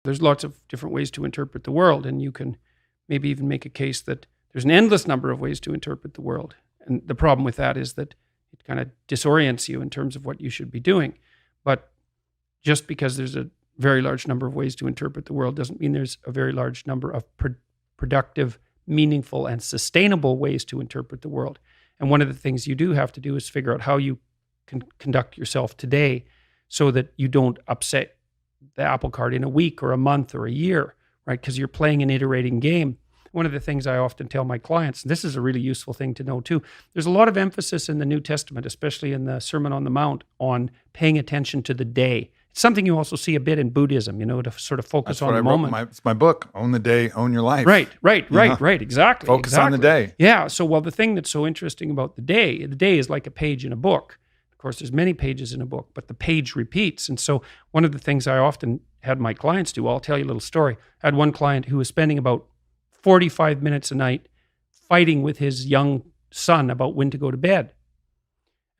There's lots of different ways to interpret the world, and you can maybe even make a case that there's an endless number of ways to interpret the world. And the problem with that is that it kind of disorients you in terms of what you should be doing. But just because there's a very large number of ways to interpret the world doesn't mean there's a very large number of productive, meaningful, and sustainable ways to interpret the world. And one of the things you do have to do is figure out how you can conduct yourself today so that you don't upset the apple cart in a week or a month or a year, right? Because you're playing an iterating game. One of the things I often tell my clients, and this is a really useful thing to know too, there's a lot of emphasis in the New Testament, especially in the Sermon on the Mount, on paying attention to the day. It's something you also see a bit in Buddhism, to sort of focus on the moment. It's my book, Own the Day, Own Your Life. Right, exactly. Focus on the day. Yeah, so the thing that's so interesting about the day is like a page in a book. Of course, there's many pages in a book, but the page repeats. And so one of the things I often had my clients do, I'll tell you a little story. I had one client who was spending about 45 minutes a night fighting with his young son about when to go to bed.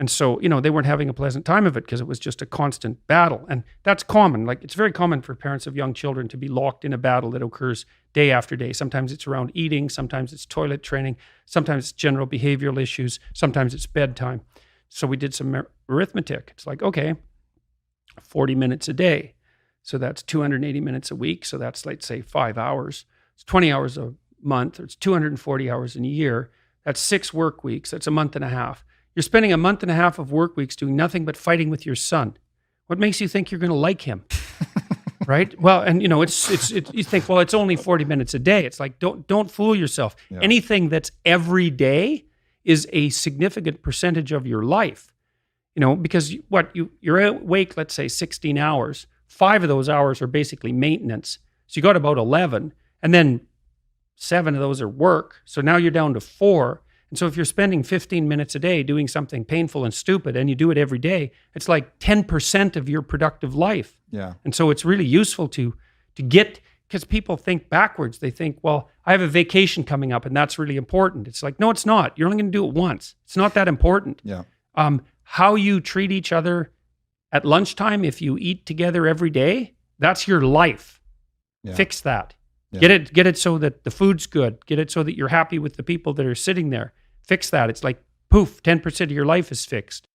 And so, they weren't having a pleasant time of it because it was just a constant battle. And that's common. Like, it's very common for parents of young children to be locked in a battle that occurs day after day. Sometimes it's around eating. Sometimes it's toilet training. Sometimes it's general behavioral issues. Sometimes it's bedtime. So we did some arithmetic. It's like, okay, 40 minutes a day. So that's 280 minutes a week. So that's, let's say, 5 hours. It's 20 hours a month, or it's 240 hours in a year. That's 6 work weeks. That's a month and a half. You're spending a month and a half of work weeks doing nothing but fighting with your son. What makes you think you're going to like him? Right? Well, and you think, well, it's only 40 minutes a day. It's like, don't fool yourself. Yeah. Anything that's every day is a significant percentage of your life. Because you're awake, let's say 16 hours. 5 of those hours are basically maintenance. So you got about 11, and then 7 of those are work. So now you're down to 4. And so if you're spending 15 minutes a day doing something painful and stupid, and you do it every day, it's like 10% of your productive life. Yeah. And so it's really useful to get, because people think backwards. They think, well, I have a vacation coming up and that's really important. It's like, no, it's not. You're only going to do it once. It's not that important. Yeah. How you treat each other at lunchtime, if you eat together every day, that's your life. Yeah. Fix that. Yeah. Get it so that the food's good. Get it so that you're happy with the people that are sitting there. Fix that. It's like, poof, 10% of your life is fixed.